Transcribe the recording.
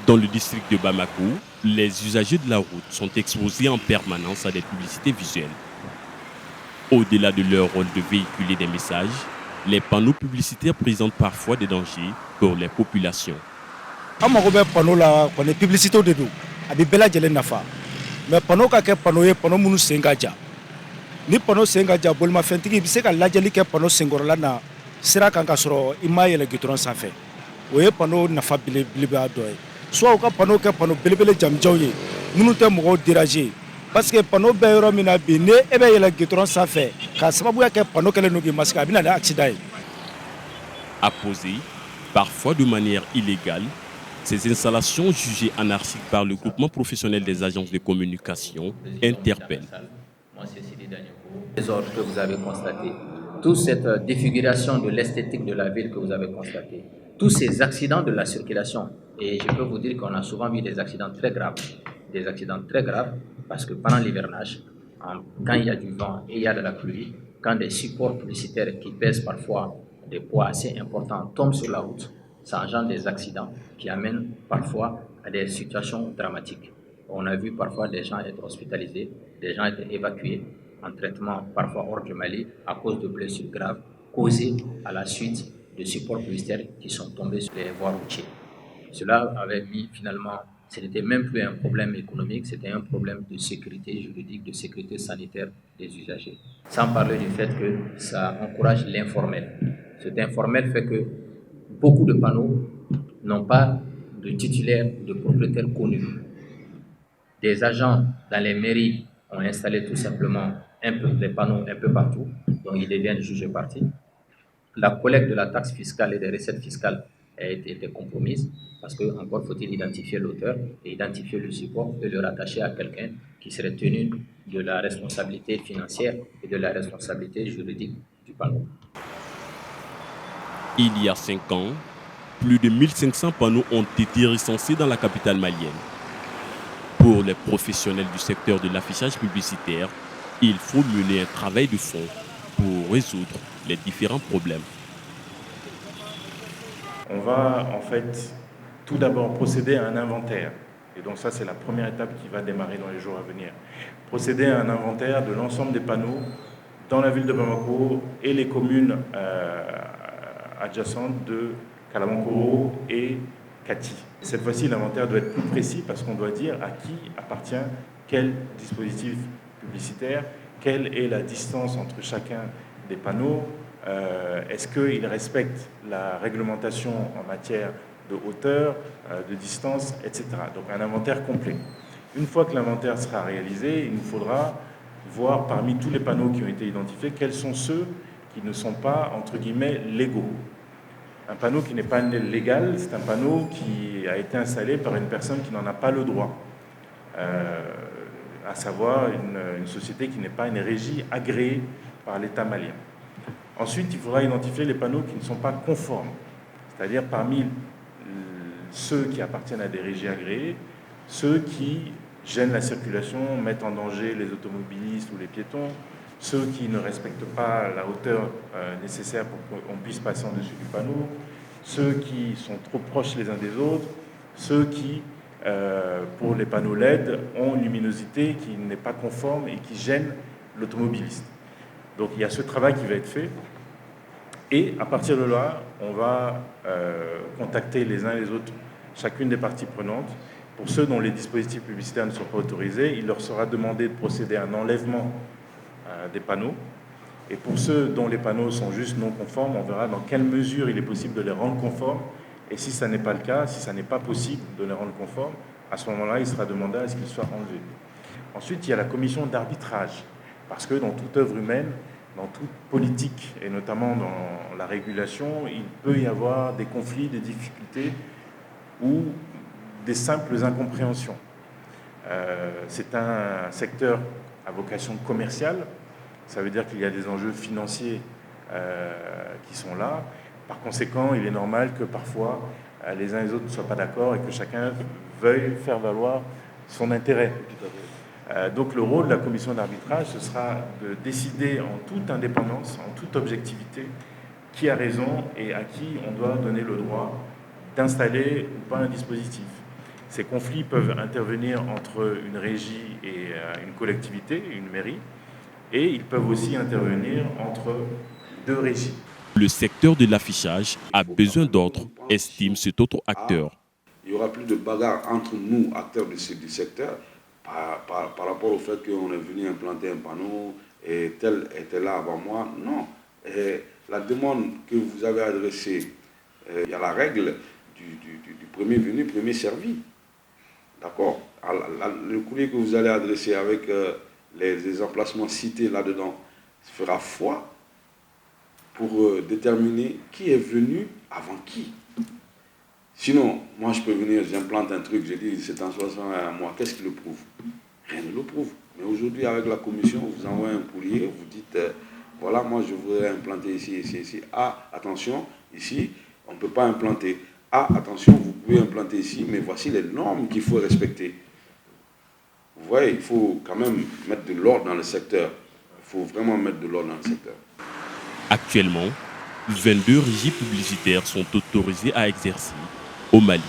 Dans le district de Bamako, les usagers de la route sont exposés en permanence à des publicités visuelles. Au-delà de leur rôle de véhiculer des messages, les panneaux publicitaires présentent parfois des dangers pour les populations. An mago bɛ panneau la kɔni publicité de don a bɛ bɛɛ lajɛlen nafa mais panneau ka kɛ panneau ye panneau minnu sen ka jan ni panneau sen ka jan bolimafɛntigi bɛ se ka lajɛli kɛ panneau senkɔrɔla na sira kan ka sɔrɔ i m'a yɛlɛ gitɔrɔn sanfɛ o ye panneau nafa belebeleba dɔ ye soit u ka panneau kɛ panneau belebele jamijanw ye minnu tɛ mɔgɔw déranger parce que panneau bɛ yɔrɔ min na bi ni e bɛ yɛlɛ gitɔrɔn sanfɛ k'a sababuya kɛ panneau kɛlen don k'i masquer a bɛ na ni accident ye. Apposées, parfois de manière illégale, ces installations jugées anarchiques par le groupement professionnel des agences de communication interpellent. Moi, c'est Sidi Danyoko. Les ordres que vous avez constatés, toute cette défiguration de l'esthétique de la ville que vous avez constaté, tous ces accidents de la circulation, et je peux vous dire qu'on a souvent vu des accidents très graves parce que pendant l'hivernage, quand il y a du vent et il y a de la pluie, quand des supports publicitaires qui pèsent parfois des poids assez importants tombent sur la route, ça engendre des accidents qui amènent parfois à des situations dramatiques. On a vu parfois des gens être hospitalisés, des gens être évacués en traitement parfois hors du Mali à cause de blessures graves causées à la suite de supports publicitaires qui sont tombés sur les voies routières. Cela avait mis finalement, ce n'était même plus un problème économique, c'était un problème de sécurité juridique, de sécurité sanitaire des usagers. Sans parler du fait que ça encourage l'informel. Cet informel fait que beaucoup de panneaux n'ont pas de titulaire, de propriétaire connu. Des agents dans les mairies ont installé tout simplement des panneaux un peu partout, donc ils deviennent juges et partis. La collecte de la taxe fiscale et des recettes fiscales a été compromise parce que encore faut-il identifier l'auteur et identifier le support et le rattacher à quelqu'un qui serait tenu de la responsabilité financière et de la responsabilité juridique du panneau. Il y a 5 ans, plus de 1500 panneaux ont été recensés dans la capitale malienne. Pour les professionnels du secteur de l'affichage publicitaire, il faut mener un travail de fond pour résoudre les différents problèmes. On va en fait tout d'abord procéder à un inventaire. Et donc ça, c'est la première étape qui va démarrer dans les jours à venir. Procéder à un inventaire de l'ensemble des panneaux dans la ville de Bamako et les communes adjacentes de Kalamonkoro et Kati. Cette fois-ci, l'inventaire doit être plus précis parce qu'on doit dire à qui appartient quel dispositif publicitaire, quelle est la distance entre chacun des panneaux, est-ce qu'ils respectent la réglementation en matière de hauteur, de distance, etc. Donc un inventaire complet. Une fois que l'inventaire sera réalisé, il nous faudra voir parmi tous les panneaux qui ont été identifiés, quels sont ceux qui ne sont pas, entre guillemets, légaux. Un panneau qui n'est pas légal, c'est un panneau qui a été installé par une personne qui n'en a pas le droit, à savoir une société qui n'est pas une régie agréée par l'État malien. Ensuite, il faudra identifier les panneaux qui ne sont pas conformes, c'est-à-dire parmi ceux qui appartiennent à des régies agréées, ceux qui gênent la circulation, mettent en danger les automobilistes ou les piétons, ceux qui ne respectent pas la hauteur nécessaire pour qu'on puisse passer en dessus du panneau, ceux qui sont trop proches les uns des autres, ceux qui, pour les panneaux LED, ont une luminosité qui n'est pas conforme et qui gêne l'automobiliste. Donc il y a ce travail qui va être fait. Et à partir de là, on va contacter les uns les autres, chacune des parties prenantes. Pour ceux dont les dispositifs publicitaires ne sont pas autorisés, il leur sera demandé de procéder à un enlèvement des panneaux. Et pour ceux dont les panneaux sont juste non conformes, on verra dans quelle mesure il est possible de les rendre conformes. Et si ça n'est pas le cas, si ça n'est pas possible de les rendre conformes, à ce moment-là, il sera demandé à ce qu'ils soient enlevés. Ensuite, il y a la commission d'arbitrage. Parce que dans toute œuvre humaine, dans toute politique, et notamment dans la régulation, il peut y avoir des conflits, des difficultés ou des simples incompréhensions. C'est un secteur à vocation commerciale. Ça veut dire qu'il y a des enjeux financiers qui sont là. Par conséquent, il est normal que parfois les uns et les autres ne soient pas d'accord et que chacun veuille faire valoir son intérêt. Donc le rôle de la commission d'arbitrage, ce sera de décider en toute indépendance, en toute objectivité, qui a raison et à qui on doit donner le droit d'installer ou pas un dispositif. Ces conflits peuvent intervenir entre une régie et une collectivité, une mairie, et ils peuvent aussi intervenir entre deux régies. Le secteur de l'affichage a besoin d'ordre, estime cet autre acteur. Il n'y aura plus de bagarre entre nous, acteurs du secteur, par rapport au fait qu'on est venu implanter un panneau et tel était là avant moi. Non. Et la demande que vous avez adressée, il y a la règle du premier venu, premier servi. D'accord. Le courrier que vous allez adresser avec les emplacements cités là-dedans fera foi pour déterminer qui est venu avant qui. Sinon, moi je peux venir, j'implante un truc, je dis c'est en 60 à moi, qu'est-ce qui le prouve? Rien ne le prouve. Mais aujourd'hui, avec la commission, vous envoyez un courrier, vous dites voilà, moi je voudrais implanter ici, ici, ici. Ah, attention, ici, on ne peut pas implanter. Ah, attention, vous pouvez implanter ici, mais voici les normes qu'il faut respecter. Vous voyez, il faut quand même mettre de l'ordre dans le secteur. Il faut vraiment mettre de l'ordre dans le secteur. Actuellement, 22 régies publicitaires sont autorisées à exercer au Mali.